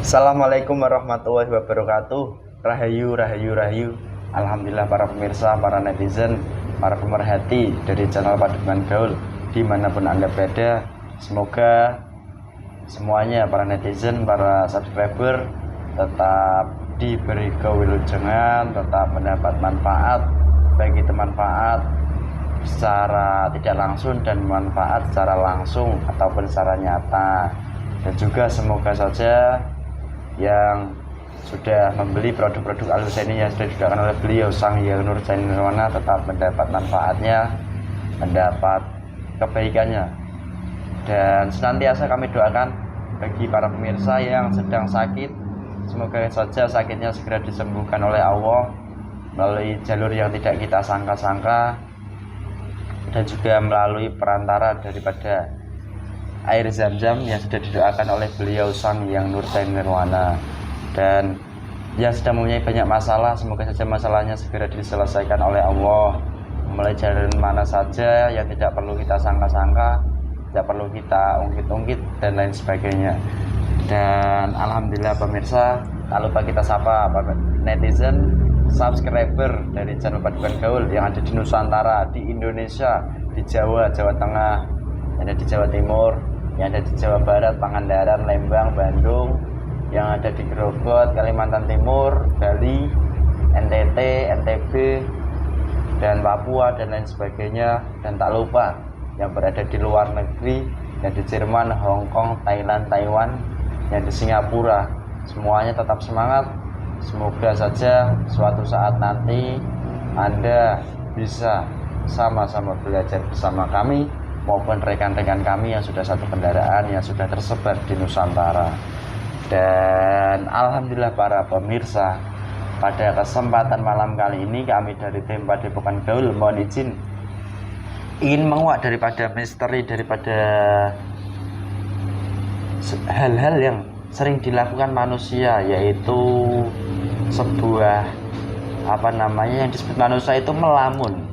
Assalamualaikum warahmatullahi wabarakatuh. Rahayu, rahayu, rahayu. Alhamdulillah para pemirsa, para netizen, para pemerhati dari channel Padepokan Gaul dimanapun Anda berada. Semoga semuanya para netizen, para subscriber tetap diberi kewilujengan, tetap mendapat manfaat, baik itu manfaat secara tidak langsung dan manfaat secara langsung ataupun secara nyata. Dan juga semoga saja yang sudah membeli produk-produk Al-Husaini yang sudah disediakan oleh beliau Sang Hyang Nurjain Nirwana tetap mendapat manfaatnya, mendapat kebaikannya. Dan senantiasa kami doakan bagi para pemirsa yang sedang sakit, semoga saja sakitnya segera disembuhkan oleh Allah melalui jalur yang tidak kita sangka-sangka, dan juga melalui perantara daripada air zam-zam yang sudah didoakan oleh beliau Sang Hyang Nurjain Nirwana. Dan yang sedang mempunyai banyak masalah, semoga saja masalahnya segera diselesaikan oleh Allah, mulai jalur mana saja yang tidak perlu kita sangka-sangka, tidak perlu kita ungkit-ungkit dan lain sebagainya. Dan alhamdulillah pemirsa, tak lupa kita sapa netizen, subscriber dari channel Padepokan Gaul yang ada di Nusantara, di Indonesia, di Jawa, Jawa Tengah, yang ada di Jawa Timur, yang ada di Jawa Barat, Pangandaran, Lembang, Bandung, yang ada di Grogot, Kalimantan Timur, Bali, NTT, NTB, dan Papua, dan lain sebagainya. Dan tak lupa yang berada di luar negeri, yang di Jerman, Hong Kong, Thailand, Taiwan, yang di Singapura, semuanya tetap semangat. Semoga saja suatu saat nanti Anda bisa sama-sama belajar bersama kami maupun rekan-rekan kami yang sudah satu kendaraan, yang sudah tersebar di Nusantara. Dan alhamdulillah para pemirsa, pada kesempatan malam kali ini kami dari tim Padepokan Gaul mohon izin ingin menguak daripada misteri, daripada hal-hal yang sering dilakukan manusia, yaitu sebuah yang disebut manusia itu melamun.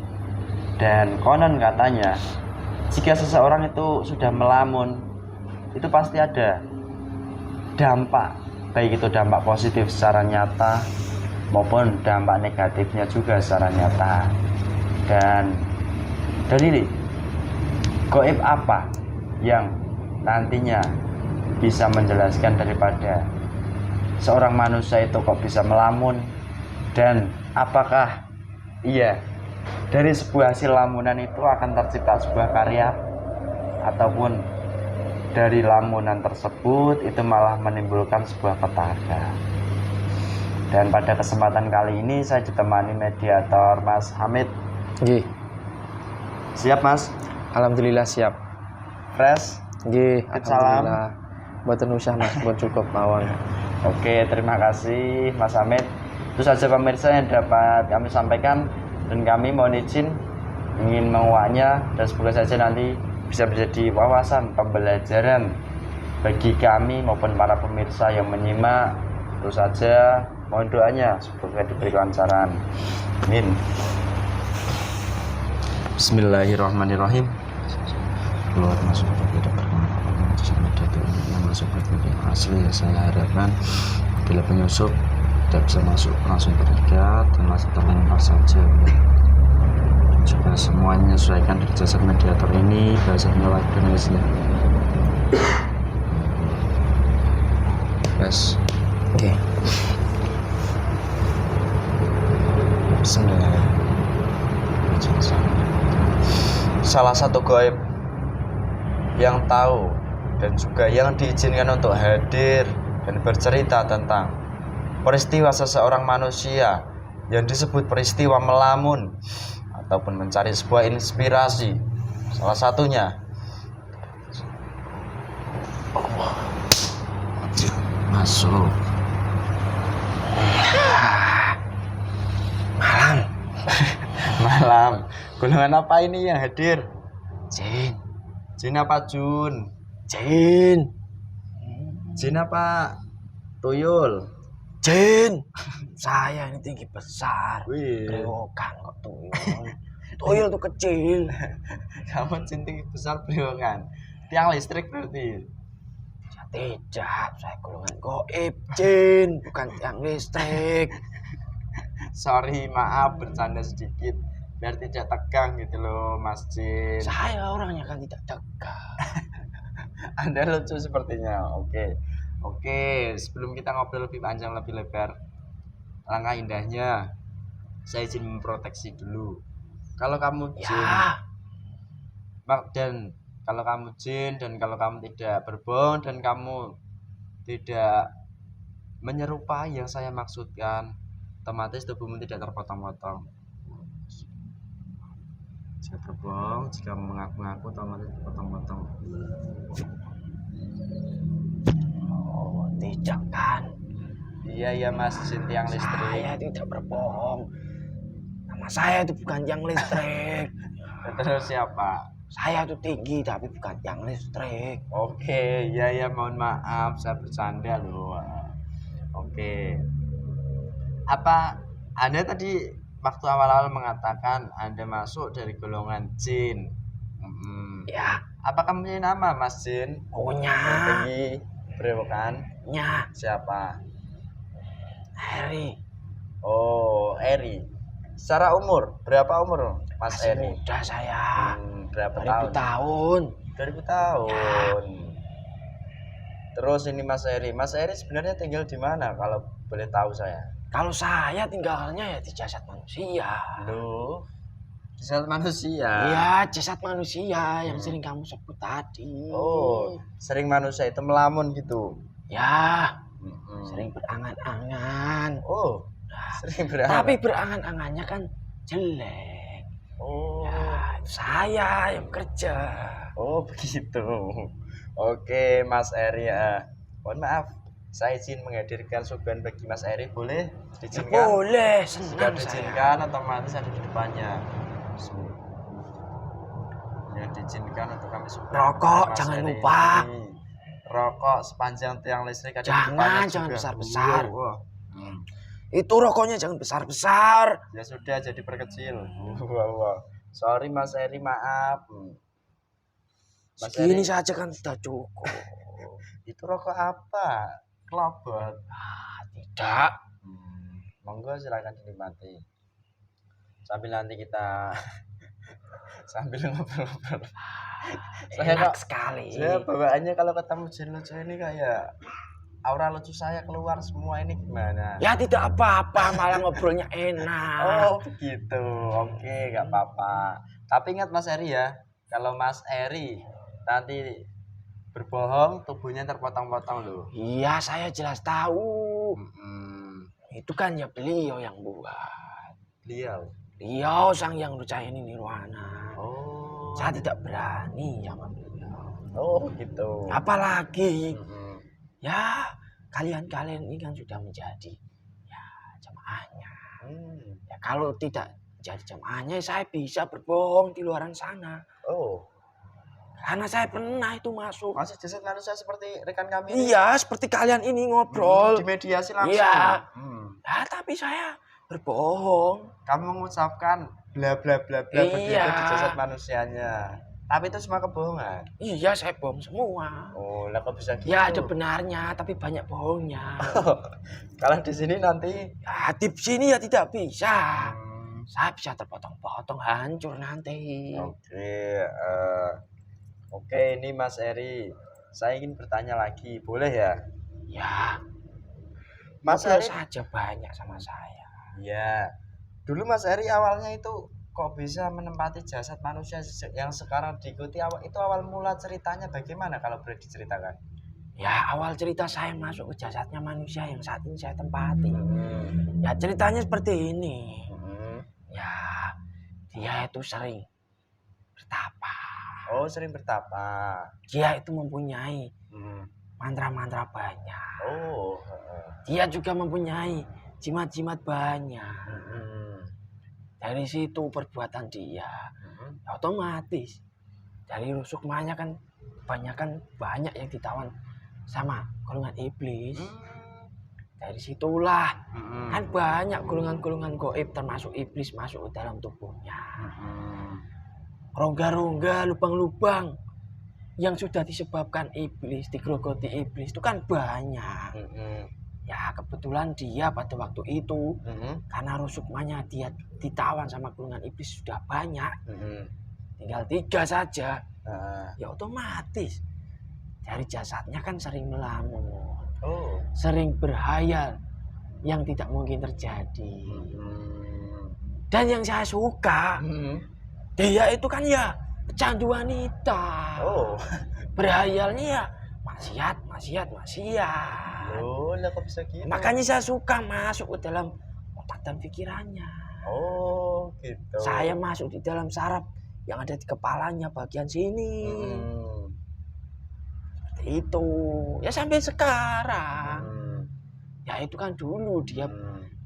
Dan konon katanya jika seseorang itu sudah melamun, itu pasti ada dampak, baik itu dampak positif secara nyata maupun dampak negatifnya juga secara nyata. Dan dalil gaib apa yang nantinya bisa menjelaskan daripada seorang manusia itu kok bisa melamun, dan apakah dari sebuah hasil lamunan itu akan tercipta sebuah karya, ataupun dari lamunan tersebut itu malah menimbulkan sebuah petaka. Dan pada kesempatan kali ini saya ditemani mediator Mas Hamid. Nggih. Siap Mas? Alhamdulillah siap. Fresh? Nggih, Salam. alhamdulillah. Mboten usah Mas, pun cukup mawon. Oke, terima kasih Mas Hamid. Itu saja pemirsa yang dapat kami sampaikan, dan kami mohon izin ingin menguaknya, dan semoga saja nanti bisa menjadi wawasan pembelajaran bagi kami maupun para pemirsa yang menyimak. Itu saja, mohon doanya semoga diberi kelancaran. Amin. Bismillahirrahmanirrahim. Keluar masuk tidak masuk yang asli. Saya harapkan bila penyusup tidak bisa masuk langsung terikat dan langsung terlempar saja. Juga semuanya sesuaikan dari jasa mediator ini, bahasanya lagi Indonesia. Yes. Oke. Bismillah. Salah satu gaib yang tahu dan juga yang diizinkan untuk hadir dan bercerita tentang peristiwa seseorang manusia yang disebut peristiwa melamun ataupun mencari sebuah inspirasi. Salah satunya masuk malam. Golongan apa ini yang hadir? Jin apa Jun? Jin apa tuyul? Jin. Saya ini tinggi besar. Wih. Brewokan kok tuyul. Tuyul tuh kecil. Kamu jin tinggi besar brewokan. Tiang listrik berarti. Tidak, saya golongan goib, jin, bukan tiang listrik. Sorry, maaf bercanda sedikit biar tidak tegang gitu loh Mas Jin. Saya orangnya kan tidak tegang. Anda lucu sepertinya. Oke, sebelum kita ngobrol lebih panjang lebih lebar, langkah indahnya saya izin memproteksi dulu. Kalau kamu jin dan kalau kamu jin dan kalau kamu tidak berbohong dan kamu tidak menyerupai yang saya maksudkan, otomatis tubuhmu tidak terpotong-potong. Jika berbohong, jika mengaku-ngaku, otomatis terpotong-potong. Oh, tidak kan? Iya Mas, jin tiang listrik. Saya tidak berbohong. Nama saya itu bukan tiang listrik. Terus siapa? Saya itu tinggi tapi bukan tiang listrik. Oke, ya mohon maaf, saya bercanda loh. Oke. Apa Anda tadi waktu awal-awal mengatakan Anda masuk dari golongan jin? Ya. Apa kamu punya nama Mas Jin? Punya. Tinggi, berewokan? Nya. Siapa? Eri. Oh, Eri. Secara umur, berapa umur Mas Masih Eri? muda saya. Berapa 2000 tahun. 2000 tahun. Terus ini Mas Eri sebenarnya tinggal di mana kalau boleh tahu saya? Kalau saya tinggalnya ya di jasad manusia. Loh, jasad manusia? Iya, jasad manusia yang sering kamu sebut tadi. Oh, sering manusia itu melamun gitu? Ya, sering berangan-angan. Oh, sering berangan. Tapi berangan-angannya kan jelek. Oh, ya, saya yang kerja. Oh begitu. Oke Mas Eri, mohon maaf, saya izin menghadirkan suguhan bagi Mas Eri, boleh diizinkan? Ya, boleh, Jika senang diizinkan saya. otomatis ada di depannya. Ya diizinkan untuk kami suguhan. Rokok Mas jangan Eri lupa. ini. Rokok sepanjang tiang listrik ada di Jangan, depannya jangan juga. besar-besar. Wah. Itu rokoknya jangan besar-besar. Ya sudah, jadi perkecil. Wah. Sorry Mas Eri, maaf. Mas Segini Eri, saja kan sudah cukup. itu rokok apa? Kelobot. Tidak. Monggo silakan dinikmati. Sambil nanti kita sambil ngobrol-ngobrol. Enak sekali. Saya bawaannya kalau ketemu jin lucu ini kayak aura lucu saya keluar semua, ini gimana? Ya tidak apa-apa, malah ngobrolnya enak. Oh begitu, oke nggak apa-apa. Tapi ingat Mas Eri ya, kalau Mas Eri nanti berbohong tubuhnya terpotong-potong loh. Iya, saya jelas tahu. Itu kan ya beliau yang buat. Beliau sang yang ini nirwana. Oh. Saya tidak berani sama beliau. Oh gitu. Apalagi ya kalian ini kan sudah menjadi ya jamaahnya. Ya kalau tidak jadi jamaahnya saya bisa berbohong di luaran sana. Oh. Karena saya pernah itu masuk. Masih jasad manusia seperti rekan kami. Iya, seperti kalian ini ngobrol. Di mediasi langsung. Iya. Ya, tapi saya berbohong. Kamu mengucapkan bla bla bla bla begitu di jasad manusianya. Tapi itu semua kebohongan. Iya, saya bohong semua. Oh, lah kok bisa gitu? Ya ada benarnya, tapi banyak bohongnya. Kalau di sini nanti? Ya, di sini ya tidak bisa. Saya bisa terpotong-potong, hancur nanti. Oke, ini Mas Eri. Saya ingin bertanya lagi, boleh ya? Ya. Mas Eri saja banyak sama saya. Ya. Dulu Mas Eri awalnya itu kok bisa menempati jasad manusia yang sekarang diikuti, itu awal mula ceritanya bagaimana kalau boleh diceritakan? Ya awal cerita saya masuk ke jasadnya manusia yang saat ini saya tempati. Ya ceritanya seperti ini. Ya dia itu sering bertapa. Oh sering bertapa. Dia itu mempunyai mantra-mantra banyak. Oh. Dia juga mempunyai jimat-jimat banyak. Dari situ perbuatan dia otomatis dari rusukmanya kan kebanyakan banyak yang ditawan sama golongan iblis. Dari situlah kan banyak golongan-golongan gaib termasuk iblis masuk ke dalam tubuhnya. Rongga-rongga, lubang-lubang yang sudah disebabkan iblis, digerogoti iblis itu kan banyak. Ya kebetulan dia pada waktu itu karena rusukmanya dia ditawan sama golongan iblis sudah banyak, tinggal 3 saja. Ya otomatis dari jasadnya kan sering melamun, sering berhayal yang tidak mungkin terjadi. Dan yang saya suka, dia itu kan ya pecandu wanita. Berhayalnya ya maksiat. Loh, lah kok bisa gitu? Makanya saya suka masuk ke dalam otak dan pikirannya. Oh, gitu. Saya masuk di dalam saraf yang ada di kepalanya bagian sini. Seperti itu. Ya sampai sekarang. Ya itu kan dulu dia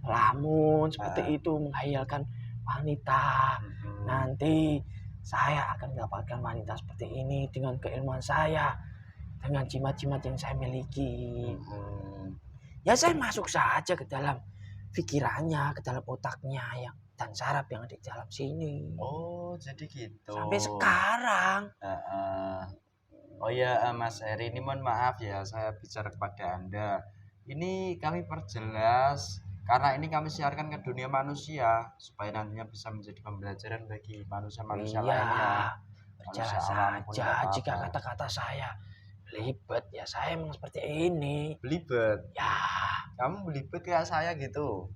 lamun seperti itu, menghayalkan wanita. Nanti saya akan mendapatkan wanita seperti ini dengan keilmuan saya, dengan jimat-jimat yang saya miliki. Ya saya masuk saja ke dalam pikirannya, ke dalam otaknya yang dan saraf yang ada di dalam sini. Oh, jadi gitu. Sampai sekarang. Oh ya, Mas Heri, ini mohon maaf ya, saya bicara kepada Anda. Ini kami perjelas karena ini kami siarkan ke dunia manusia supaya nantinya bisa menjadi pembelajaran bagi manusia-manusia lainnya. Percaya saja jika kata-kata saya belibet, ya saya emang seperti ini. Belibet? Ya. Kamu belibet kayak saya gitu?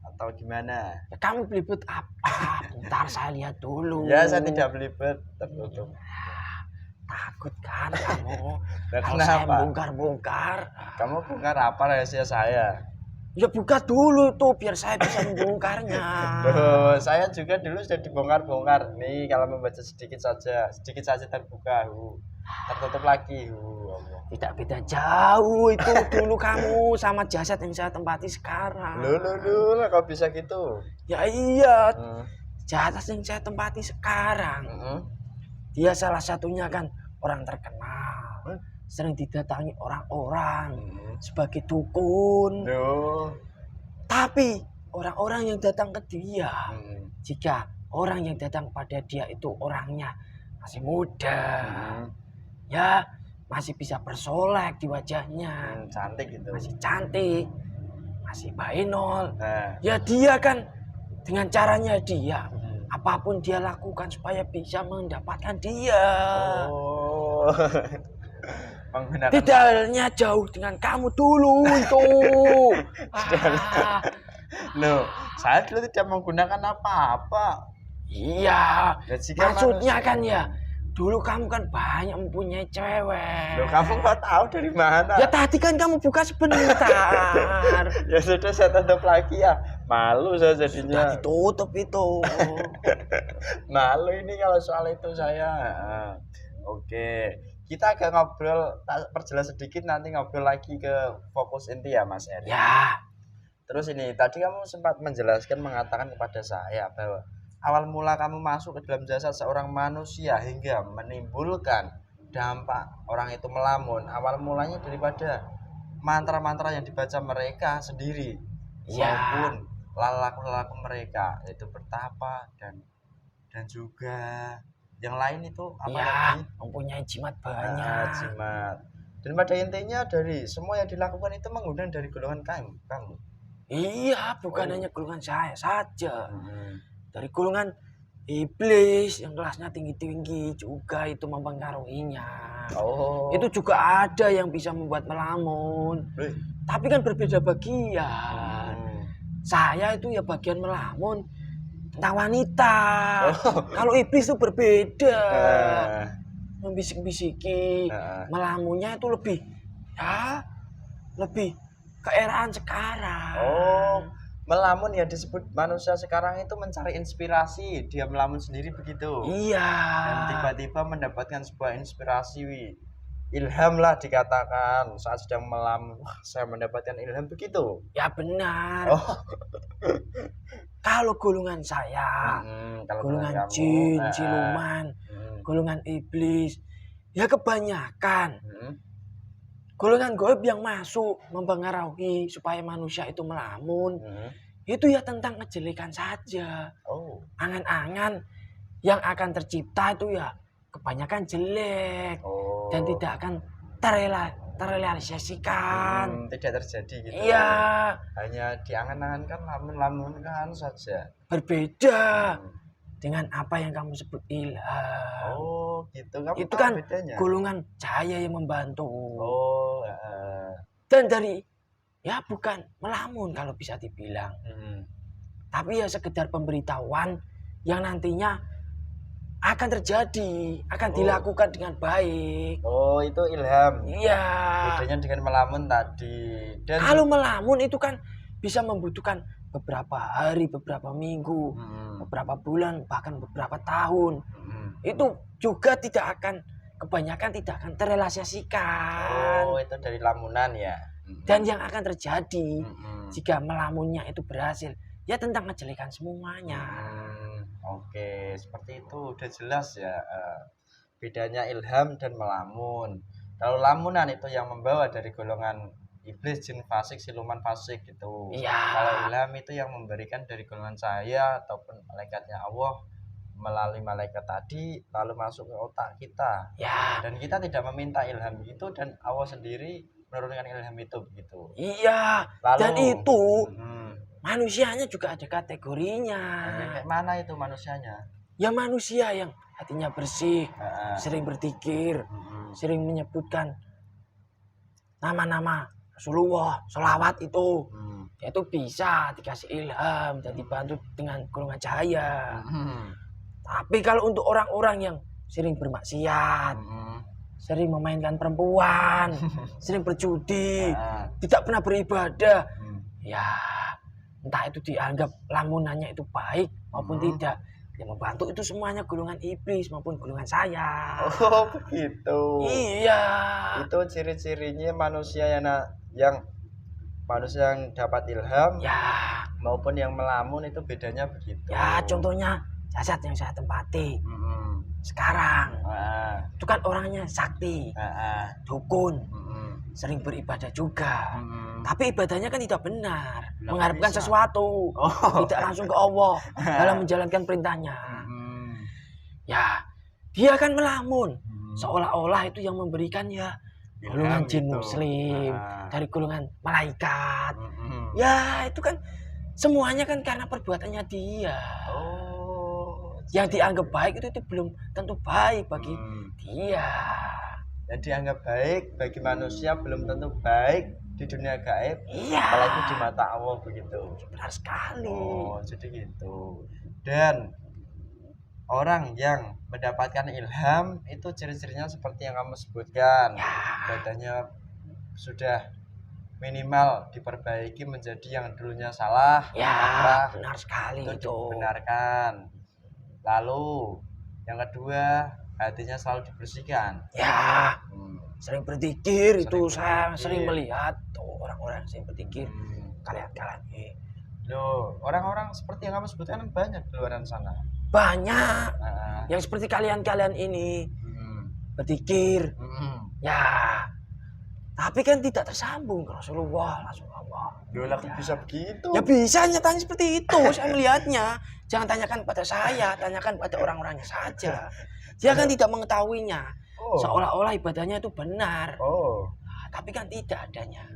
Atau gimana? Ya, kamu belibet apa? Bentar saya lihat dulu. Ya, saya tidak belibet, tertutup. Takut kan kamu? Nah, kalau kenapa? saya bongkar-bongkar. Kamu bongkar apa rahasia saya? Ya buka dulu tuh biar saya bisa membongkarnya. Loh, saya juga dulu sudah dibongkar-bongkar. Nih kalau membaca sedikit saja terbuka, tertutup lagi. Tidak beda jauh itu dulu kamu sama jasad yang saya tempati sekarang. Loh, kok bisa gitu? Ya iya, jasad yang saya tempati sekarang. Dia salah satunya kan orang terkenal, sering didatangi orang-orang sebagai dukun. Tapi orang-orang yang datang ke dia, jika orang yang datang pada dia itu orangnya masih muda, ya masih bisa bersolek di wajahnya, cantik gitu, masih cantik, masih bainol, ya dia kan dengan caranya dia. Apapun dia lakukan supaya bisa mendapatkan dia. Tidak hanya jauh dengan kamu dulu itu. Loh, saya dulu tidak menggunakan apa-apa. Iya, maksudnya kan ya dulu kamu kan banyak mempunyai cewek. Loh, kamu nggak tahu dari mana? Ya tadi kan kamu buka sebentar. Ya sudah, saya tutup lagi ya. Malu saya jadinya. Sudah ditutup itu. Malu ini kalau soal itu saya. Oke, kita agak ngobrol, perjelas sedikit, nanti ngobrol lagi ke fokus inti ya Mas Eri. Ya. Terus ini tadi kamu sempat menjelaskan, mengatakan kepada saya bahwa awal mula kamu masuk ke dalam jasad seorang manusia hingga menimbulkan dampak orang itu melamun, awal mulanya daripada mantra-mantra yang dibaca mereka sendiri, maupun lalaku-lalaku mereka, yaitu bertapa dan juga yang lain itu apa lagi? Mempunyai jimat banyak. Jimat. Dan pada intinya dari semua yang dilakukan itu mengundang dari golongan kamu. Iya, bukan hanya golongan saya saja. Dari golongan iblis yang kelasnya tinggi-tinggi juga itu mempengaruhinya. Itu juga ada yang bisa membuat melamun. Tapi kan berbeda bagian. Saya itu ya bagian melamun tentang wanita. Kalau iblis itu berbeda. Membisik-bisiki. Melamunnya itu lebih keeraan sekarang. Melamun ya disebut manusia sekarang itu mencari inspirasi, dia melamun sendiri begitu. Iya. Dan tiba-tiba mendapatkan sebuah inspirasi, ilham lah dikatakan, saat sedang melamun. Wah, saya mendapatkan ilham begitu. Ya benar. Kalau golongan saya, golongan jin, siluman, golongan iblis, ya kebanyakan golongan gaib yang masuk mempengaruhi supaya manusia itu melamun, itu ya tentang kejelekan saja. Angan-angan yang akan tercipta itu ya kebanyakan jelek Oh. dan tidak akan terrealisasikan. Tidak terjadi gitu. Iya, Hanya diangan-angankan, lamun-lamunkan saja. berbeda dengan apa yang kamu sebut ilham. Oh, gitu. Kamu Itu tahu kan bedanya? golongan cahaya yang membantu. Oh, Dan dari ya bukan melamun kalau bisa dibilang, tapi ya sekedar pemberitahuan yang nantinya akan terjadi, akan dilakukan dengan baik. Oh, itu ilham. Iya. Bedanya dengan melamun tadi. Dan Kalau melamun itu kan bisa membutuhkan beberapa hari, beberapa minggu, beberapa bulan, bahkan beberapa tahun. Itu juga kebanyakan tidak akan terrealisasikan. Oh, itu dari lamunan ya. Dan yang akan terjadi jika melamunnya itu berhasil, ya tentang kejelekan semuanya. Oke, seperti itu udah jelas ya bedanya ilham dan melamun. Kalau lamunan itu yang membawa dari golongan iblis, jin fasik, siluman fasik gitu. Iya. Kalau ilham itu yang memberikan dari golongan cahaya ataupun malaikatnya Allah melalui malaikat tadi lalu masuk ke otak kita. Ya. Dan kita tidak meminta ilham itu dan Allah sendiri menurunkan ilham itu begitu. Iya. Lalu, dan itu manusianya juga ada kategorinya. Kayak mana itu manusianya? Ya manusia yang hatinya bersih, sering berpikir, sering menyebutkan nama-nama Rasulullah, sholawat itu. Itu bisa dikasih ilham dan dibantu dengan golongan cahaya. Tapi kalau untuk orang-orang yang sering bermaksiat, sering memainkan perempuan, sering berjudi, tidak pernah beribadah, ya entah itu dianggap lamunannya itu baik maupun tidak, yang membantu itu semuanya golongan iblis maupun golongan saya. Oh begitu. Iya. Itu ciri-cirinya manusia yang manusia yang dapat ilham Ya. maupun yang melamun itu bedanya begitu. Ya contohnya jasad yang saya tempati sekarang, itu kan orangnya sakti, dukun, sering beribadah juga. Tapi ibadahnya kan tidak benar, mengharapkan sesuatu, tidak langsung ke Allah dalam menjalankan perintahnya. Ya, dia kan melamun, seolah-olah itu yang memberikan ya golongan jin muslim, dari golongan malaikat. Ya, itu kan semuanya kan karena perbuatannya dia. Yang dianggap baik itu belum tentu baik bagi dia. Yang dianggap baik bagi manusia belum tentu baik di dunia gaib, iya, apalagi di mata Allah begitu. Benar sekali. Oh, jadi gitu. Dan orang yang mendapatkan ilham itu ciri-cirinya seperti yang kamu sebutkan. Ya. Badannya sudah minimal diperbaiki menjadi yang dulunya salah. Ya, benar sekali itu. Dibenarkan. Lalu yang kedua, hatinya selalu dibersihkan. Ya. Sering berzikir itu saya sering melihat tuh orang-orang yang sering berzikir. Kalian ini. Loh, orang-orang seperti yang kamu sebutkan banyak di luar sana. Banyak. Yang seperti kalian ini berzikir. Ya. Tapi kan tidak tersambung ke Rasulullah. Loh, bisa begitu? Ya bisa, nyatanya seperti itu. Saya melihatnya. Jangan tanyakan pada saya, tanyakan pada orang-orangnya saja. Dia kan tidak mengetahuinya. Seolah-olah ibadahnya itu benar. Tapi kan tidak adanya.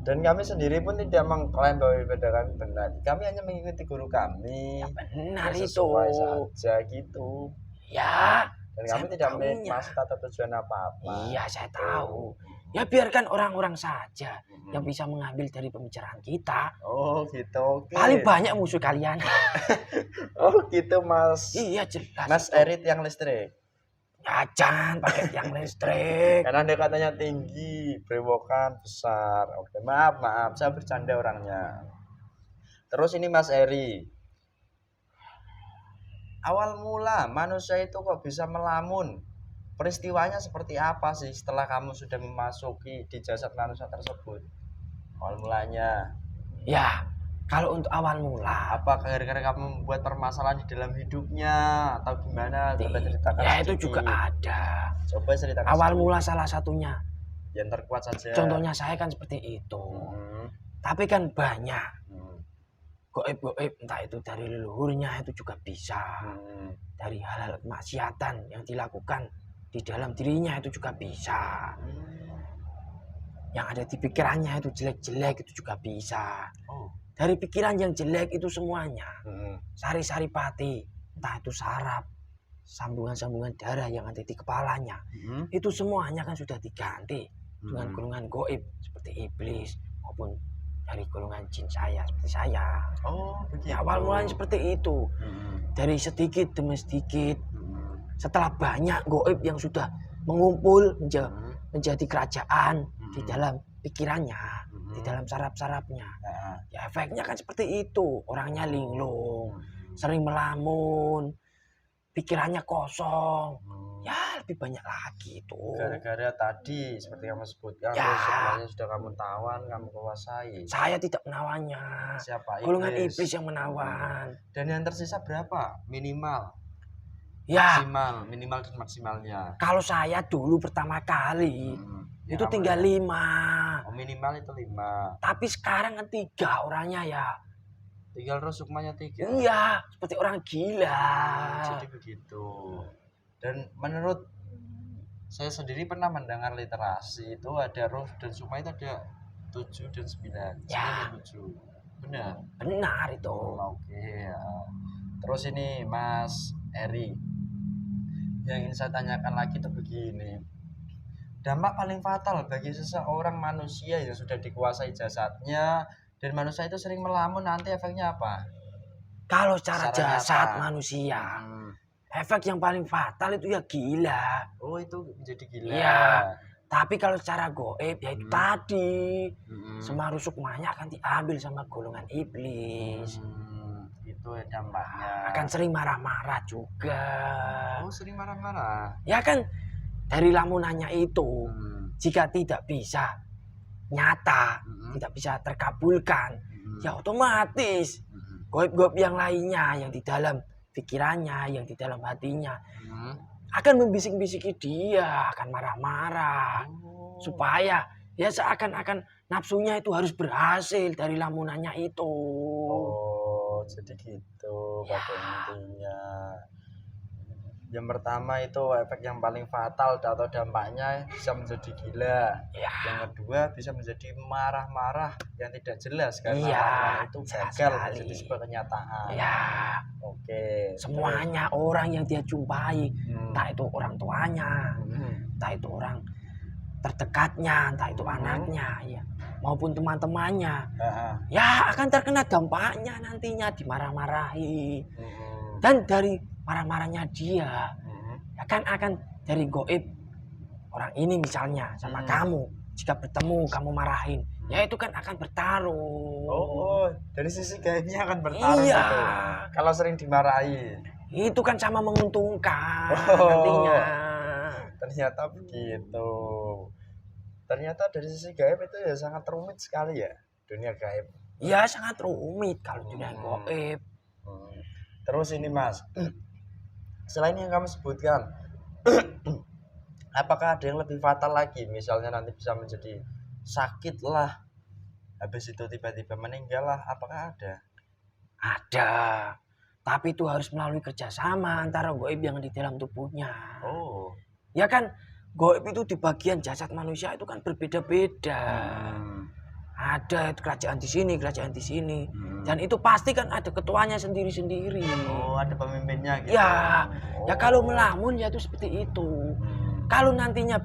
Dan kami sendiri pun tidak mengklaim bahwa ibadah kami benar. Kami hanya mengikuti guru kami. Ya benar ya, itu. Sesuai saja gitu. Ya. Dan kami tidak memiliki maksud atau tujuan apa-apa. Iya, saya tahu. Ya biarkan orang-orang saja yang bisa mengambil dari pembicaraan kita. Oh gitu. Okay. Paling banyak musuh kalian. Oh gitu Mas. Iya jelas. Mas Erit yang listrik. Ya jangan pakai yang listrik. Karena dia katanya tinggi, brewokan besar. Oke, maaf, saya bercanda orangnya. Terus ini Mas Eri. Awal mula manusia itu kok bisa melamun? Peristiwanya seperti apa sih setelah kamu sudah memasuki di jasad manusia tersebut? Awal mulanya. Ya, kalau untuk awal mula. Apa gara-gara kamu membuat permasalahan di dalam hidupnya atau gimana? Coba ceritakan. Ya sedikit. itu juga ada. Coba ceritakan. Awal mula salah satunya. Yang terkuat saja. Contohnya saya kan seperti itu. Tapi kan banyak. goib-goib, entah itu dari leluhurnya itu juga bisa. Dari hal-hal kemaksiatan yang dilakukan di dalam dirinya itu juga bisa. Yang ada di pikirannya itu jelek-jelek itu juga bisa. Dari pikiran yang jelek itu semuanya, sari-sari pati, entah itu saraf, sambungan-sambungan darah yang ada di kepalanya, itu semuanya kan sudah diganti dengan golongan goib seperti iblis maupun dari golongan jin saya seperti saya. Begitu. Ya, awal mulanya seperti itu. Dari sedikit demi sedikit, setelah banyak goib yang sudah mengumpul menjadi kerajaan di dalam pikirannya, di dalam saraf-sarafnya. Ya efeknya kan seperti itu. Orangnya linglung, sering melamun, pikirannya kosong. Ya lebih banyak lagi itu. Gara-gara tadi seperti kamu sebutkan, Ya. semuanya sudah kamu tawan, kamu kuasai. Saya tidak menawannya. Siapa? Golongan iblis yang menawan. Dan yang tersisa berapa? Minimal, Ya, maksimal, minimal dan maksimalnya. kalau saya dulu pertama kali itu tinggal 5. Minimal itu 5. Tapi sekarang kan 3 orangnya ya. Tinggal sukmanya 3. Iya, seperti orang gila. Jadi begitu. Dan menurut saya sendiri pernah mendengar literasi itu ada roh dan sukma itu ada 7 dan 9. Ya. 7. Benar. Benar itu. Oke. Ya. Terus ini Mas Eri, yang ingin saya tanyakan lagi itu begini. Dampak paling fatal bagi seseorang manusia yang sudah dikuasai jasadnya dan manusia itu sering melamun, nanti efeknya apa? Kalau secara Secara jasad nyata. manusia, efek yang paling fatal itu ya gila. Itu menjadi gila. Iya. Tapi kalau secara goib ya itu tadi, semua sukmanya akan diambil sama golongan iblis. Itu dampaknya. Akan sering marah-marah juga. Sering marah-marah. Ya kan dari lamunannya itu, jika tidak bisa nyata, tidak bisa terkabulkan, ya otomatis goib-goib yang lainnya yang di dalam pikirannya, yang di dalam hatinya akan membisik-bisiki dia, akan marah-marah supaya ya seakan-akan nafsunya itu harus berhasil dari lamunannya itu. Jadi gitu pada intinya. Yang pertama itu efek yang paling fatal atau dampaknya bisa menjadi gila. Yang kedua bisa menjadi marah-marah yang tidak jelas karena lamunan itu gagal menjadi sebuah kenyataan. Oke. Semuanya orang yang dia jumpai, entah itu orang tuanya, entah itu orang terdekatnya, entah itu anaknya, ya, maupun teman-temannya, ya akan terkena dampaknya nantinya, dimarah-marahi. Dan dari marah-marahnya dia, ya kan akan dari goib orang ini misalnya sama kamu, jika bertemu kamu marahin, ya itu kan akan bertaruh. Dari sisi gaibnya akan bertaruh. Iya. Gitu. Kalau sering dimarahi, itu kan sama menguntungkan nantinya. Ternyata begitu. Ternyata dari sisi gaib itu ya sangat rumit sekali ya dunia gaib. Iya sangat rumit kalau dunia gaib. Terus ini Mas, selain yang kamu sebutkan, apakah ada yang lebih fatal lagi? Misalnya nanti bisa menjadi sakit lah, habis itu tiba-tiba meninggal lah, apakah ada? Ada, tapi itu harus melalui kerjasama antara gaib yang di dalam tubuhnya. Ya kan, gaib itu di bagian jasad manusia itu kan berbeda-beda. Ada kerajaan di sini, kerajaan di sini. Dan itu pasti kan ada ketuanya sendiri-sendiri. Ada pemimpinnya gitu. Ya, ya kalau melamun ya itu seperti itu. Kalau nantinya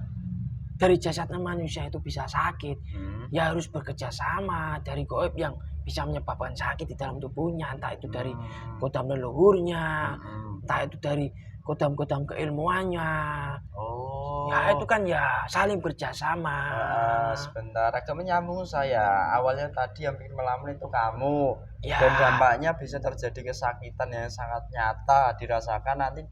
dari jasadnya manusia itu bisa sakit, ya harus bekerja sama dari gaib yang bisa menyebabkan sakit di dalam tubuhnya, entah itu dari kodam leluhurnya, entah itu dari kodam-kodam keilmuannya. Ya itu kan ya saling bekerjasama. Sebentar, agak menyambung saya. Awalnya tadi yang bikin melamun itu kamu. Ya. Dan dampaknya bisa terjadi kesakitan yang sangat nyata dirasakan. Nanti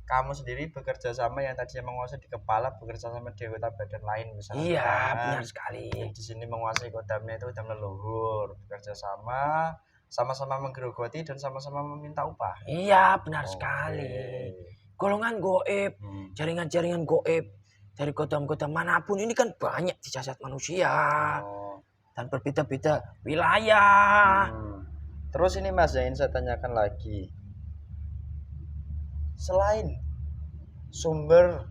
kamu sendiri bekerja sama yang tadinya menguasai di kepala, bekerja sama di anggota badan lain misalnya. Iya, benar sekali. Di sini menguasai kodamnya itu kodam leluhur, bekerja sama-sama menggerogoti dan sama-sama meminta upah. Iya, benar sekali. Golongan gaib, jaringan-jaringan gaib dari kodam-kodam manapun ini kan banyak di jasad manusia. Dan berbeda-beda wilayah. Terus ini Mas yang ingin saya tanyakan lagi. Selain sumber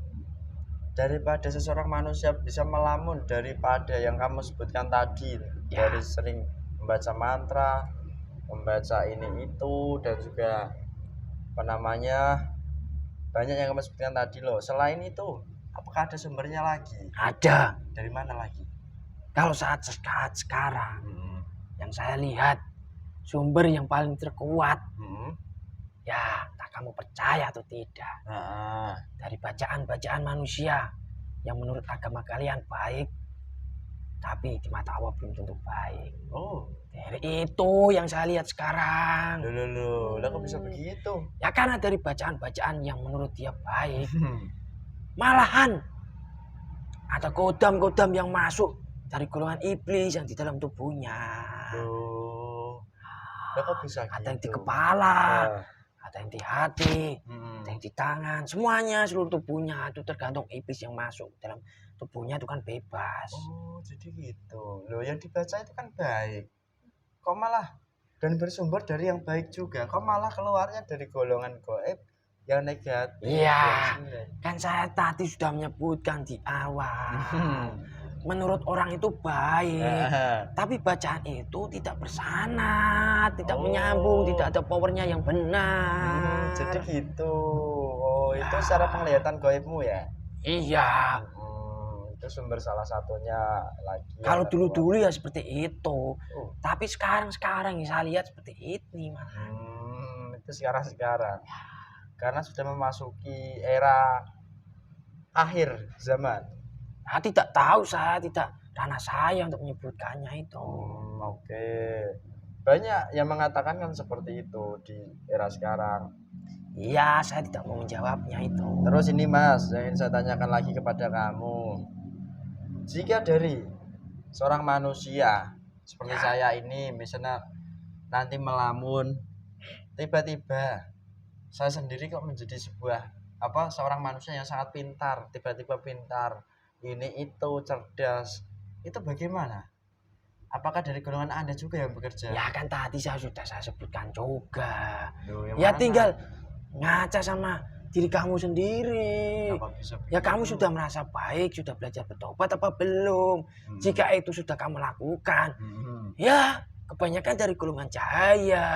daripada seseorang manusia bisa melamun daripada yang kamu sebutkan tadi, Ya. dari sering membaca mantra, membaca ini itu, dan juga apa namanya, banyak yang kamu sebutkan tadi loh. Selain itu, apakah ada sumbernya lagi? Ada. Dari mana lagi? Kalau saat sekarang yang saya lihat sumber yang paling terkuat, ya tak kamu percaya atau tidak, dari bacaan-bacaan manusia yang menurut agama kalian baik, tapi di mata Allah belum tentu baik. Oh, Dari itu yang saya lihat sekarang. loh, kok bisa begitu? Ya karena dari bacaan-bacaan yang menurut dia baik, malahan ada kodam-kodam yang masuk dari golongan iblis yang di dalam tubuhnya. Loh, kok bisa gitu? Ada yang di kepala, Nah, ada yang di hati, ada yang di tangan, semuanya seluruh tubuhnya itu tergantung iblis yang masuk dalam tubuhnya, itu kan bebas. Oh, jadi gitu. Loh, yang dibaca itu kan baik. Kok malah dan bersumber dari yang baik juga. Kok malah keluarnya dari golongan gaib yang negatif. Iya, yang jelek. kan saya tadi sudah menyebutkan di awal. Menurut orang itu baik, tapi bacaan itu tidak bersanad, tidak menyambung, tidak ada powernya yang benar. Jadi gitu. Oh, itu secara penglihatan gaibmu ya? Iya. Itu sumber salah satunya lagi. Kalau yang dulu-dulu ya seperti itu, Oh. tapi sekarang yang saya lihat seperti ini, Mas. Itu sekarang. Karena sudah memasuki era akhir zaman. Tidak tahu, saya tidak ranah saya untuk menyebutkannya itu. Oke. Banyak yang mengatakan kan seperti itu di era sekarang. Iya, saya tidak mau menjawabnya itu. Terus ini Mas, yang ingin saya tanyakan lagi kepada kamu. Jika dari seorang manusia seperti saya ini misalnya nanti melamun, tiba-tiba saya sendiri kok menjadi seorang manusia yang sangat pintar, tiba-tiba pintar, ini itu cerdas, itu bagaimana? Apakah dari golongan Anda juga yang bekerja? Ya kan tadi saya sebutkan juga. Loh, yang Ya mana? tinggal ngaca sama diri kamu sendiri. Kenapa bisa Ya begitu? kamu sudah merasa baik, sudah belajar bertobat apa belum? Jika itu sudah kamu lakukan, ya kebanyakan dari golongan cahaya.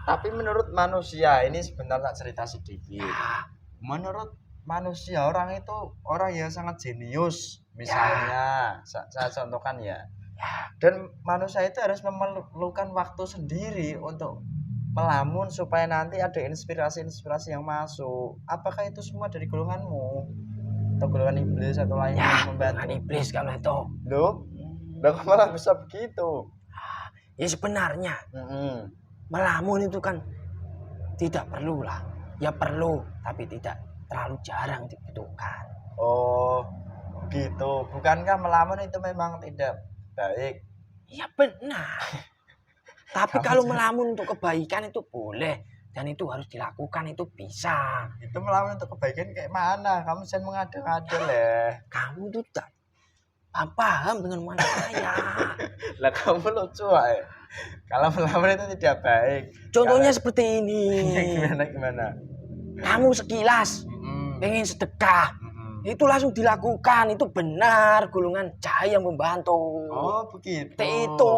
Tapi menurut manusia, ini sebentar tak cerita sedikit. Ya, Menurut manusia, orang itu orang yang sangat jenius, misalnya saya contohkan ya. Dan manusia itu harus memerlukan waktu sendiri untuk melamun supaya nanti ada inspirasi-inspirasi yang masuk. Apakah itu semua dari golonganmu? Atau golongan iblis atau lain ya yang membantu? golongan iblis kalau itu. Loh, kok malah bisa begitu? Ya sebenarnya melamun itu kan tidak perlu lah. Ya perlu, tapi tidak terlalu jarang dibutuhkan. Oh, gitu. Bukankah melamun itu memang tidak baik? Ya benar. Tapi kalau melamun untuk kebaikan itu boleh. Dan itu harus dilakukan, itu bisa. Itu melamun untuk kebaikan kayak mana? Kamu jangan mengada-ngada lah. Kamu tuh tak paham dengan mana saya. Lah kamu lucu ya. Kalau melamun itu tidak baik. Contohnya seperti ini. Gimana? Kamu sekilas pengen sedekah, itu langsung dilakukan, itu benar, golongan cahaya yang membantu. Oh begitu. Itu.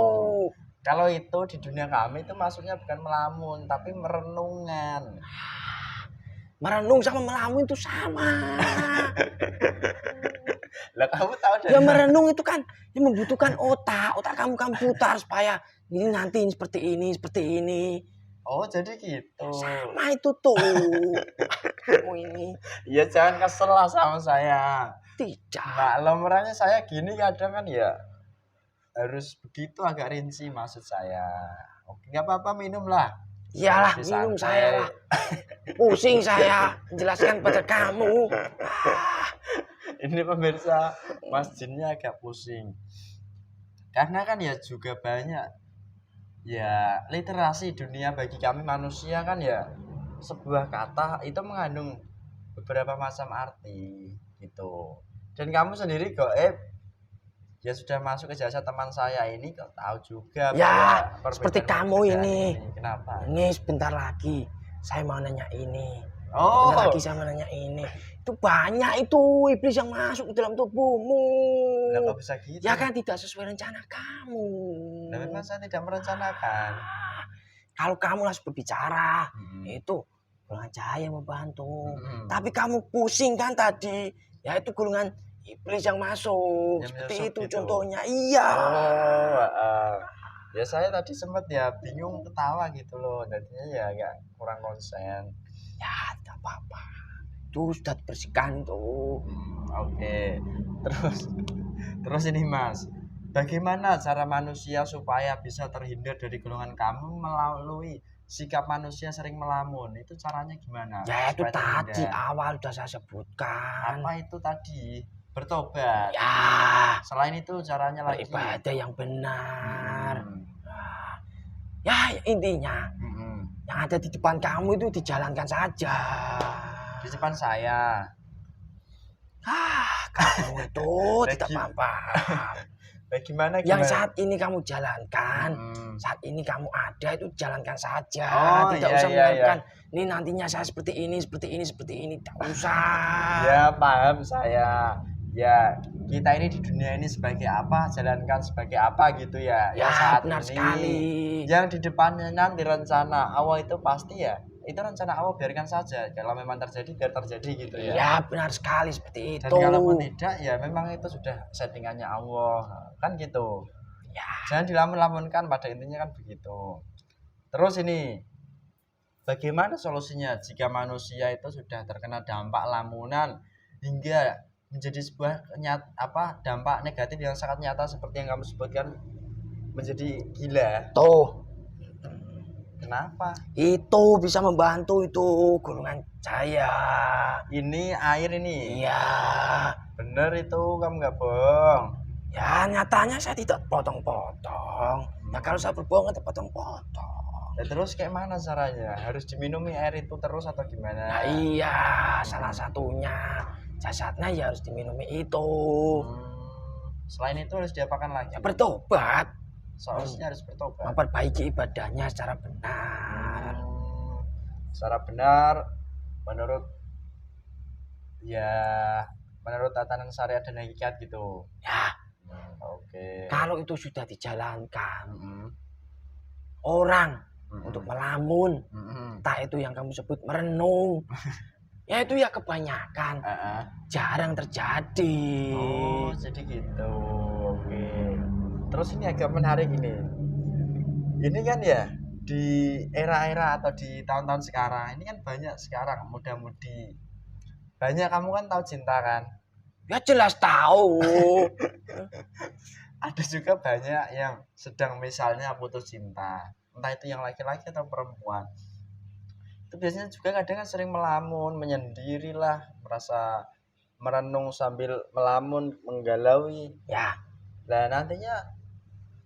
Kalau itu di dunia kami itu maksudnya bukan melamun, tapi merenungan. Merenung sama melamun itu sama. Lah kamu tahu dari Ya merenung itu kan membutuhkan otak kamu putar supaya ini nanti seperti ini. Oh jadi gitu. Sama itu tuh. Kamu ini. Ya jangan kesel lah sama saya. Tidak. Nah, lamarannya saya gini kadang kan ya harus begitu agak rinci maksud saya. Oke, nggak apa-apa minum lah. Iyalah, Lebih minum santai. saya lah. Pusing saya menjelaskan pada kamu. Ini pemirsa, Mas Jinnya agak pusing. Karena kan ya juga banyak ya literasi dunia bagi kami manusia kan ya sebuah kata itu mengandung beberapa macam arti gitu. Dan kamu sendiri gaib ya sudah masuk ke jasad teman saya ini, kok tahu juga Ya, bahwa seperti perbedaan kamu pekerjaan ini. Kenapa? Ini sebentar lagi saya mau nanya ini. Oh, Sebentar lagi saya mau nanya ini. Itu banyak itu iblis yang masuk ke dalam tubuhmu. lah kok bisa gitu? Ya kan tidak sesuai rencana kamu. Nah, memang saya tidak merencanakan. Kalau kamu langsung berbicara, Hmm. itu golongan cahaya membantu. Hmm. Tapi kamu pusing kan tadi, ya itu golongan iblis yang masuk. Yang Seperti menyusup itu gitu. contohnya. Iya. Oh, ya saya tadi sempat ya bingung ketawa gitu loh, jadinya ya agak kurang konsen. Ya tidak apa-apa. Itu sudah dibersihkan tuh. Oke. Terus ini Mas, bagaimana cara manusia supaya bisa terhindar dari golongan kamu melalui sikap manusia sering melamun? Itu caranya gimana? Ya itu supaya tadi terhindar? awal sudah saya sebutkan. Apa itu tadi? Bertobat. Ya, Selain itu caranya lagi. beribadah yang benar. Hmm. Ya intinya Hmm. yang ada di depan kamu itu dijalankan saja. Di depan saya. Kamu itu tidak Lagi. apa-apa. Bagaimana? Yang saat ini kamu jalankan, Hmm. saat ini kamu ada itu jalankan saja. Oh, Tidak iya, usah iya, mengarepkan ini nantinya saya seperti ini, seperti ini, seperti ini. Tidak usah. Ya paham saya. Ya kita ini di dunia ini sebagai apa, jalankan sebagai apa gitu ya. Ya, saat benar ini sekali. yang di depannya nanti rencana Allah itu pasti ya. Itu rencana Allah, biarkan saja. Kalau memang terjadi biar terjadi gitu ya. Ya benar sekali seperti Dan itu. kalaupun tidak ya memang itu sudah settingannya Allah. Kan gitu. Ya, Jangan dilamun-lamunkan, pada intinya kan begitu. Terus ini, bagaimana solusinya jika manusia itu sudah terkena dampak lamunan hingga menjadi sebuah dampak negatif yang sangat nyata seperti yang kamu sebutkan, menjadi gila? tuh Kenapa? itu bisa membantu itu golongan cahaya. Ini air ini. Iya. Bener itu, kamu nggak bohong. Ya nyatanya saya tidak potong-potong. Ya kalau saya berbohong itu potong-potong. Ya, terus kayak mana caranya? Harus diminumi air itu terus atau gimana? Nah iya, salah satunya jasadnya ya harus diminumi itu. Selain itu harus diapakan lagi? Ya bertobat, Solusinya harus bertobat. memperbaiki ibadahnya secara benar. Secara benar menurut tatanan syariat dan hakikat gitu. Ya, Oke. kalau itu sudah dijalankan, orang untuk melamun, entah itu yang kamu sebut merenung, ya itu ya kebanyakan, jarang terjadi. Oh, jadi gitu. Oke. Terus ini agak menarik ini. Ini kan ya di era-era atau di tahun-tahun sekarang ini kan banyak sekarang muda-mudi. Banyak, kamu kan tahu cinta kan? Ya jelas tahu. Ada juga banyak yang sedang misalnya putus cinta, entah itu yang laki-laki atau perempuan. Itu biasanya juga kadang kan sering melamun, menyendiri lah, merasa merenung sambil melamun, menggalaui. Ya, Nah nantinya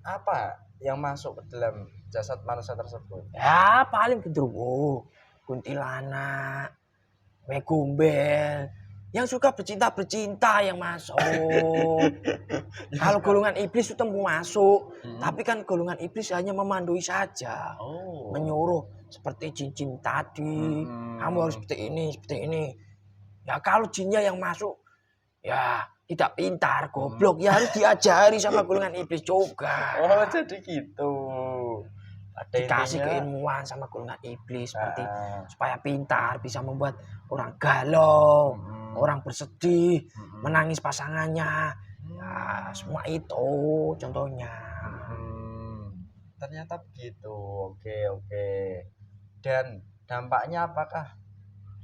apa yang masuk ke dalam jasad manusia tersebut? ya paling genderuwo, kuntilanak, megombel, yang suka bercinta yang masuk. Kalau golongan iblis itu mau masuk, tapi kan golongan iblis hanya memandui saja, menyuruh seperti jin-jin tadi, kamu harus seperti ini. Ya kalau jinnya yang masuk, ya tidak pintar, goblok, ya harus diajari sama golongan iblis juga. Oh jadi gitu. Dikasih keilmuan sama golongan iblis seperti supaya pintar, bisa membuat orang galau, orang bersedih, menangis pasangannya. Ya, semua itu contohnya. Ternyata begitu. Oke. Dan dampaknya apakah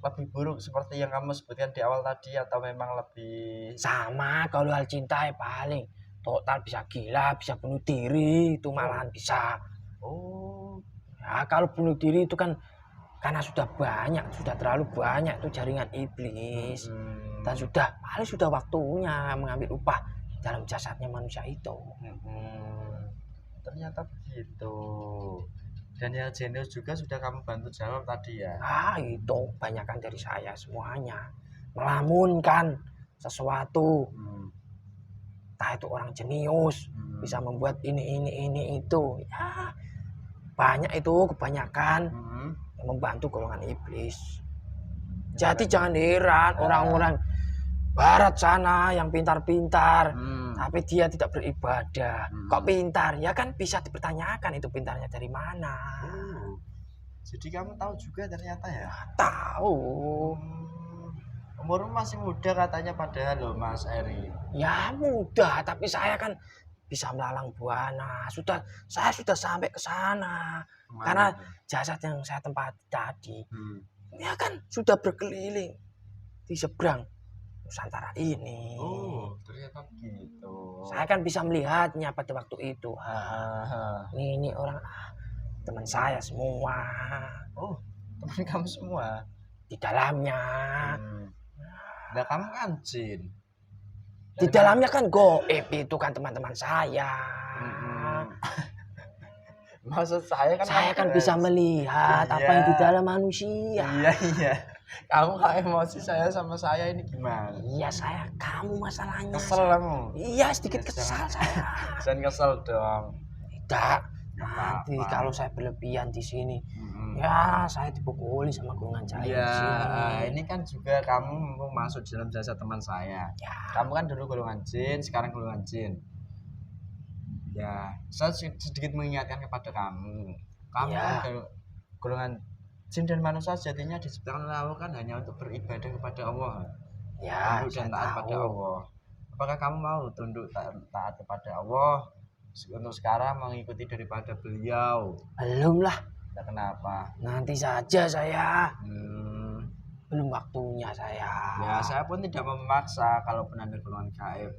lebih buruk seperti yang kamu sebutkan di awal tadi atau memang lebih sama? Kalau hal cinta ya paling total bisa gila, bisa bunuh diri, itu malahan bisa. Ya kalau bunuh diri itu kan karena sudah terlalu banyak itu jaringan iblis, dan sudah waktunya mengambil upah dalam jasadnya manusia itu. Ternyata begitu. Dan yang jenius juga sudah kamu bantu jawab tadi ya. Itu kebanyakan dari saya semuanya melamunkan sesuatu, entah saya itu orang jenius, bisa membuat ini itu. Ya, banyak itu kebanyakan yang membantu golongan iblis. Jadi jangan heran orang-orang barat sana yang pintar-pintar, tapi dia tidak beribadah. Kok pintar? Ya kan bisa dipertanyakan itu pintarnya dari mana. Jadi kamu tahu juga ternyata ya? Tahu. Umurmu masih muda katanya padahal loh Mas Eri. Ya muda, tapi saya kan bisa melalang buana. Saya sudah sampai ke sana. Karena jasad yang saya tempati tadi, ya kan sudah berkeliling di seberang Nusantara ini. Oh, ternyata begitu. Saya kan bisa melihatnya pada waktu itu. Ini orang teman saya semua. Oh, teman kamu semua Di dalamnya. Nah, kamu kan jin. Di dalamnya kan goib itu kan teman-teman saya. Maksud saya kan Saya kan bisa melihat apa yang di dalam manusia. Iya. Kamu kok emosi saya sama saya ini gimana? Iya saya, kamu masalahnya. Kesel kamu? Iya sedikit kesal saya. Jangan kesel dong. Tidak. Nanti kalau saya berlebihan di sini, ya saya dipukuli sama golongan jahil di sini. Ini kan juga kamu mau masuk dalam jasa teman saya. Ya. Kamu kan dulu golongan jin, sekarang golongan jin. Ya, saya sedikit mengingatkan kepada kamu. Kamu kan golongan jin dan manusia sejatinya diciptakan oleh Allah kan hanya untuk beribadah kepada Allah. Ya, tunduk dan taat pada Allah. Apakah kamu mau tunduk taat kepada Allah untuk sekarang mengikuti daripada beliau? Belum lah. Nah, kenapa? Nanti saja saya. Belum waktunya saya. Ya, saya pun tidak memaksa kalaupun Anda golongan gaib.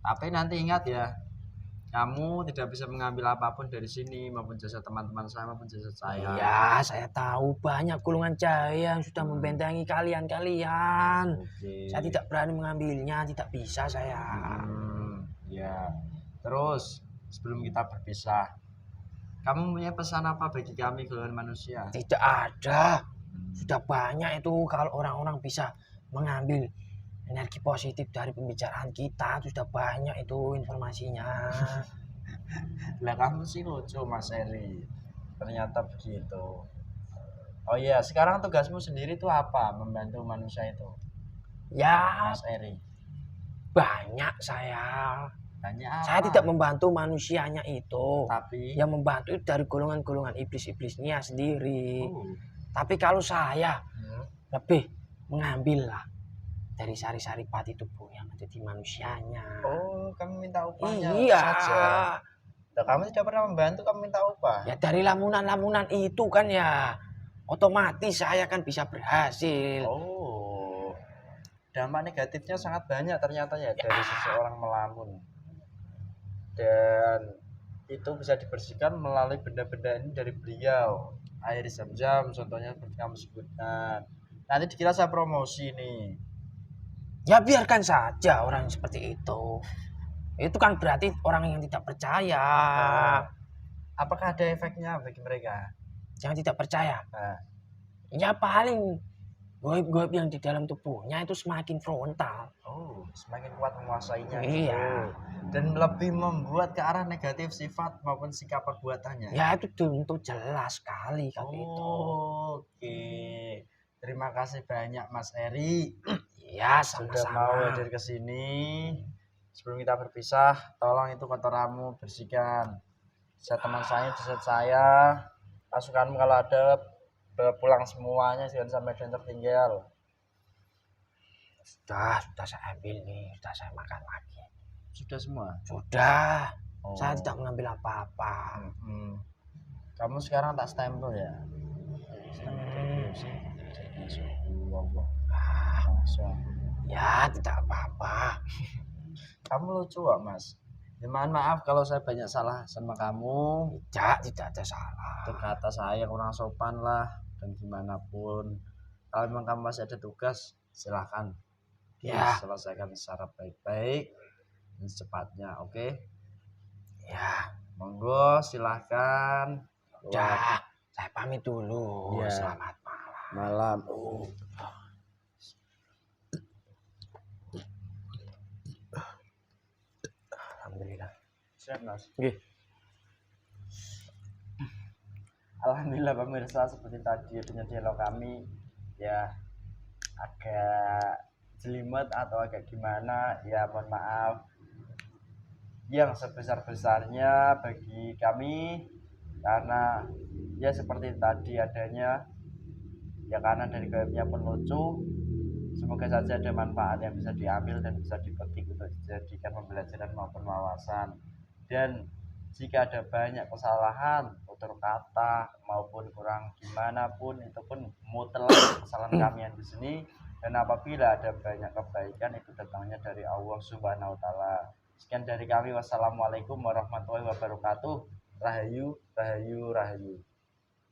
Tapi nanti ingat ya, kamu tidak bisa mengambil apapun dari sini maupun jasa teman-teman saya maupun jasa saya. Ya, saya tahu banyak golongan jahil yang sudah membentengi kalian. Saya tidak berani mengambilnya, tidak bisa saya. Ya. Terus sebelum kita berpisah, kamu punya pesan apa bagi kami golongan manusia? Tidak ada. Sudah banyak itu kalau orang-orang bisa mengambil energi positif dari pembicaraan kita, sudah banyak itu informasinya. Lah kamu sih lucu Mas Eri. Ternyata begitu. Oh iya, sekarang tugasmu sendiri tuh apa? Membantu manusia itu. Ya, Mas Eri. banyak saya. Banyak apa? Saya tidak membantu manusianya itu. Tapi yang membantu itu dari golongan-golongan iblis-iblisnya sendiri. Tapi kalau saya lebih mengambil lah dari sari-sari pati tubuh yang ada di manusianya. Oh, kamu minta upahnya saja. Nah, kamu tidak pernah membantu, kamu minta upah. Ya dari lamunan-lamunan itu kan ya otomatis saya kan bisa berhasil. Oh, dampak negatifnya sangat banyak ternyata ya dari seseorang melamun. Dan itu bisa dibersihkan melalui benda-benda ini dari beliau. Air zam-zam contohnya seperti kamu sebutkan. Nanti dikira saya promosi nih. Ya biarkan saja orang seperti itu. Itu kan berarti orang yang tidak percaya. Apakah ada efeknya bagi mereka? Yang tidak percaya? Ya paling goib-goib yang di dalam tubuhnya itu semakin frontal. Oh, semakin kuat menguasainya. Iya. Dan lebih membuat ke arah negatif sifat maupun sikap perbuatannya. Ya itu tentu jelas sekali kalau itu. Oke. Terima kasih banyak Mas Eri. Ya, sudah mau hadir ke sini. Sebelum kita berpisah, tolong itu kotoranmu bersihkan. Saya teman saya, jasad saya. Pasukanmu kalau ada pulang semuanya, jangan sampai ada yang tertinggal. Sudah saya ambil nih, sudah saya makan lagi. Sudah semua? Sudah. Saya tidak mengambil apa-apa. Kamu sekarang tak stempel ya? Ya tidak apa-apa. Kamu lucu kok Mas. Ya, mohon maaf kalau saya banyak salah sama kamu. Tidak ada salah. Itu kata saya kurang sopan lah. Dan gimana pun, kalau memang kamu masih ada tugas, silahkan selesaikan secara baik-baik dan secepatnya, oke? Ya, monggo silahkan. Udah, saya pamit dulu. Ya. Selamat malam. alhamdulillah. Siap, Mas. Nggih. Alhamdulillah pemirsa, seperti tadi adanya dialog kami ya agak jelimet atau agak gimana ya, mohon maaf yang sebesar-besarnya bagi kami, karena ya seperti tadi adanya ya, karena dari gaibnya pun lucu. Semoga saja ada manfaat yang bisa diambil dan bisa dipetik untuk dijadikan pembelajaran maupun wawasan. Dan jika ada banyak kesalahan, tutur kata maupun kurang gimana pun, itu pun mutlak kesalahan kami yang di sini. Dan apabila ada banyak kebaikan, itu datangnya dari Allah Subhanahu wa taala. Sekian dari kami. Wassalamualaikum warahmatullahi wabarakatuh. Rahayu, rahayu, rahayu.